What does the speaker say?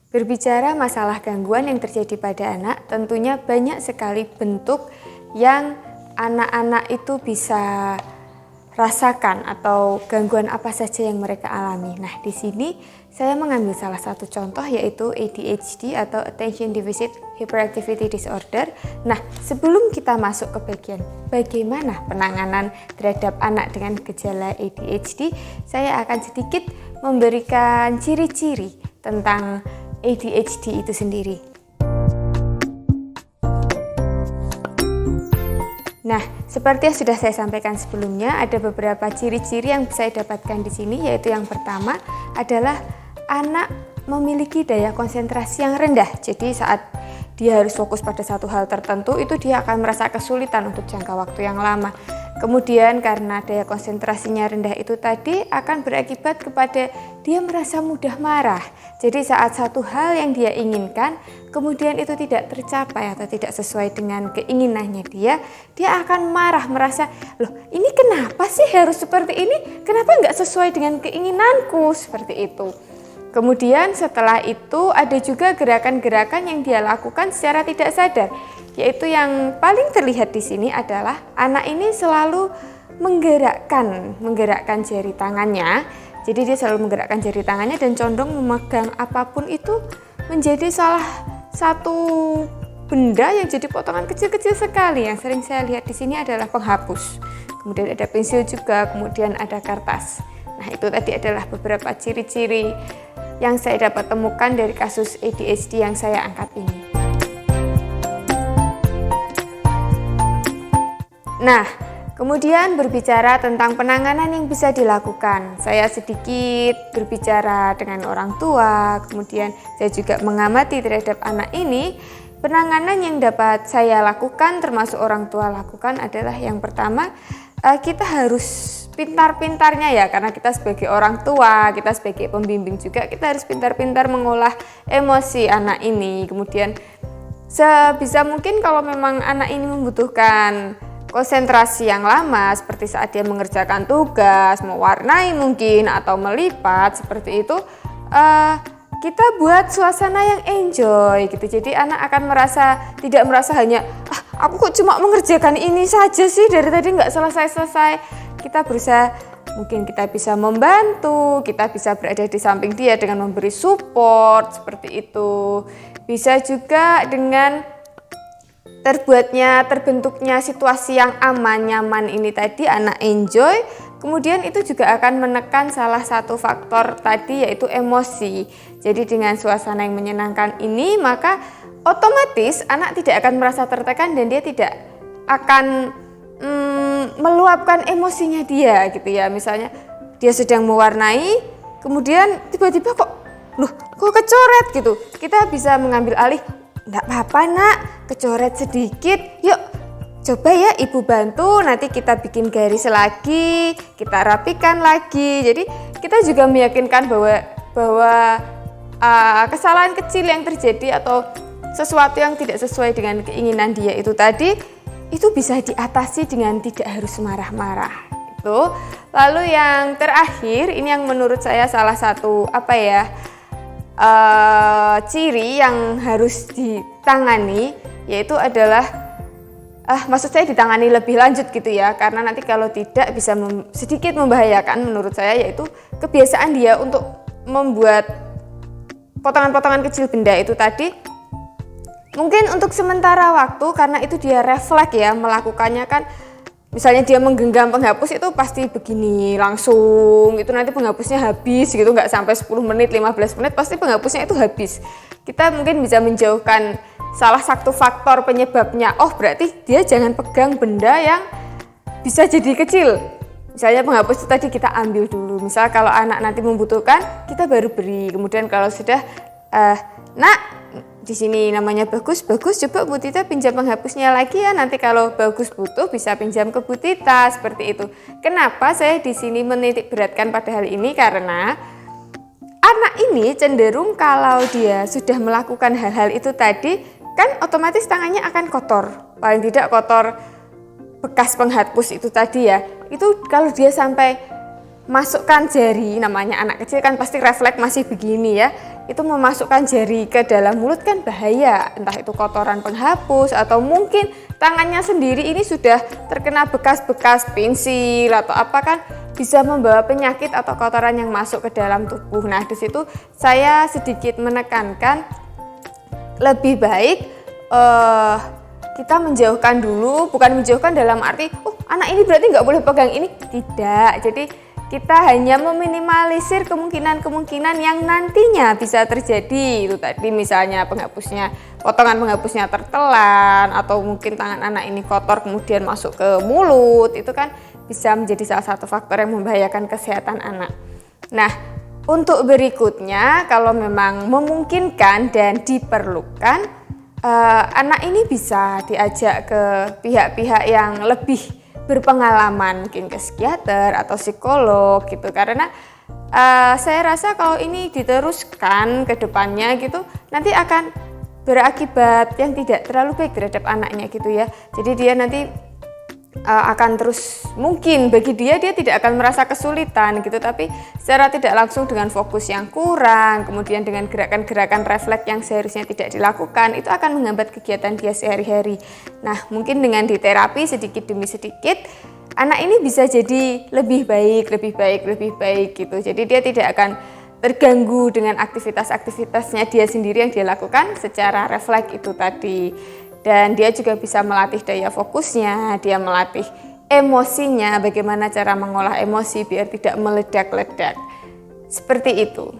Berbicara masalah gangguan yang terjadi pada anak, tentunya banyak sekali bentuk yang anak-anak itu bisa rasakan atau gangguan apa saja yang mereka alami. Nah, di sini saya mengambil salah satu contoh yaitu ADHD atau Attention Deficit Hyperactivity Disorder. Nah, sebelum kita masuk ke bagian bagaimana penanganan terhadap anak dengan gejala ADHD, saya akan sedikit memberikan ciri-ciri tentang ADHD itu sendiri. Nah, seperti yang sudah saya sampaikan sebelumnya, ada beberapa ciri-ciri yang saya dapatkan di sini, yaitu yang pertama adalah anak memiliki daya konsentrasi yang rendah. Jadi saat dia harus fokus pada satu hal tertentu, itu dia akan merasa kesulitan untuk jangka waktu yang lama. Kemudian karena daya konsentrasinya rendah itu tadi akan berakibat kepada dia merasa mudah marah. Jadi saat satu hal yang dia inginkan, kemudian itu tidak tercapai atau tidak sesuai dengan keinginannya dia akan marah, merasa, loh ini kenapa sih harus seperti ini? Kenapa nggak sesuai dengan keinginanku? Seperti itu. Kemudian setelah itu ada juga gerakan-gerakan yang dia lakukan secara tidak sadar, yaitu yang paling terlihat di sini adalah anak ini selalu menggerakkan jari tangannya. Jadi dia selalu menggerakkan jari tangannya dan condong memegang apapun itu menjadi salah satu benda yang jadi potongan kecil-kecil sekali. Yang sering saya lihat di sini adalah penghapus. Kemudian ada pensil juga, kemudian ada kertas. Nah, itu tadi adalah beberapa ciri-ciri yang saya dapat temukan dari kasus ADHD yang saya angkat ini. Nah, kemudian berbicara tentang penanganan yang bisa dilakukan. Saya sedikit berbicara dengan orang tua, kemudian saya juga mengamati terhadap anak ini. Penanganan yang dapat saya lakukan, termasuk orang tua lakukan adalah yang pertama, kita harus pintar-pintarnya ya, karena kita sebagai orang tua, kita sebagai pembimbing juga, kita harus pintar-pintar mengolah emosi anak ini. Kemudian sebisa mungkin kalau memang anak ini membutuhkan konsentrasi yang lama, seperti saat dia mengerjakan tugas, mewarnai mungkin, atau melipat, seperti itu, kita buat suasana yang enjoy gitu. Jadi anak akan tidak merasa hanya, aku kok cuma mengerjakan ini saja sih, dari tadi nggak selesai-selesai. Kita berusaha, mungkin kita bisa membantu, kita bisa berada di samping dia dengan memberi support, seperti itu. Bisa juga dengan terbentuknya situasi yang aman, nyaman ini tadi, anak enjoy. Kemudian itu juga akan menekan salah satu faktor tadi, yaitu emosi. Jadi dengan suasana yang menyenangkan ini, maka otomatis anak tidak akan merasa tertekan dan dia tidak akan meluapkan emosinya dia gitu ya. Misalnya dia sedang mewarnai, kemudian tiba-tiba kok kecoret gitu. Kita bisa mengambil alih, enggak apa-apa nak, kecoret sedikit, yuk coba ya ibu bantu, nanti kita bikin garis lagi, kita rapikan lagi. Jadi kita juga meyakinkan bahwa kesalahan kecil yang terjadi atau sesuatu yang tidak sesuai dengan keinginan dia itu tadi, itu bisa diatasi dengan tidak harus marah-marah. Itu. Lalu yang terakhir, ini yang menurut saya salah satu ciri yang harus ditangani, yaitu adalah maksud saya ditangani lebih lanjut gitu ya, karena nanti kalau tidak bisa sedikit membahayakan menurut saya, yaitu kebiasaan dia untuk membuat potongan-potongan kecil benda itu tadi. Mungkin untuk sementara waktu, karena itu dia refleks ya melakukannya kan. Misalnya dia menggenggam penghapus itu pasti begini langsung, itu nanti penghapusnya habis gitu, nggak sampai 10 menit, 15 menit pasti penghapusnya itu habis. Kita mungkin bisa menjauhkan salah satu faktor penyebabnya. Oh berarti dia jangan pegang benda yang bisa jadi kecil. Misalnya penghapus itu tadi kita ambil dulu. Misal kalau anak nanti membutuhkan, kita baru beri. Kemudian kalau sudah, nak di sini namanya bagus, coba Bu Tita pinjam penghapusnya lagi ya. Nanti kalau bagus butuh bisa pinjam ke Bu Tita, seperti itu. Kenapa saya di sini menitik beratkan pada hal ini? Karena anak ini cenderung kalau dia sudah melakukan hal-hal itu tadi, kan otomatis tangannya akan kotor. Paling tidak kotor bekas penghapus itu tadi ya. Itu kalau dia sampai memasukkan jari, namanya anak kecil kan pasti refleks masih begini ya, itu memasukkan jari ke dalam mulut kan bahaya, entah itu kotoran penghapus atau mungkin tangannya sendiri ini sudah terkena bekas-bekas pensil atau apa kan, bisa membawa penyakit atau kotoran yang masuk ke dalam tubuh. Nah, di situ saya sedikit menekankan lebih baik kita menjauhkan dulu, bukan menjauhkan dalam arti anak ini berarti nggak boleh pegang ini, tidak. Jadi kita hanya meminimalisir kemungkinan-kemungkinan yang nantinya bisa terjadi. Itu tadi misalnya potongan penghapusnya tertelan, atau mungkin tangan anak ini kotor kemudian masuk ke mulut, itu kan bisa menjadi salah satu faktor yang membahayakan kesehatan anak. Nah, untuk berikutnya, kalau memang memungkinkan dan diperlukan, anak ini bisa diajak ke pihak-pihak yang lebih berpengalaman, mungkin ke psikiater atau psikolog gitu, karena saya rasa kalau ini diteruskan ke depannya gitu, nanti akan berakibat yang tidak terlalu baik terhadap anaknya gitu ya. Jadi dia nanti akan terus, mungkin bagi dia tidak akan merasa kesulitan gitu, tapi secara tidak langsung dengan fokus yang kurang, kemudian dengan gerakan-gerakan refleks yang seharusnya tidak dilakukan, itu akan menghambat kegiatan dia sehari-hari. Nah, mungkin dengan diterapi sedikit demi sedikit, anak ini bisa jadi lebih baik gitu. Jadi dia tidak akan terganggu dengan aktivitas-aktivitasnya dia sendiri yang dia lakukan secara refleks itu tadi. Dan dia juga bisa melatih daya fokusnya, dia melatih emosinya, bagaimana cara mengolah emosi biar tidak meledak-ledak. Seperti itu.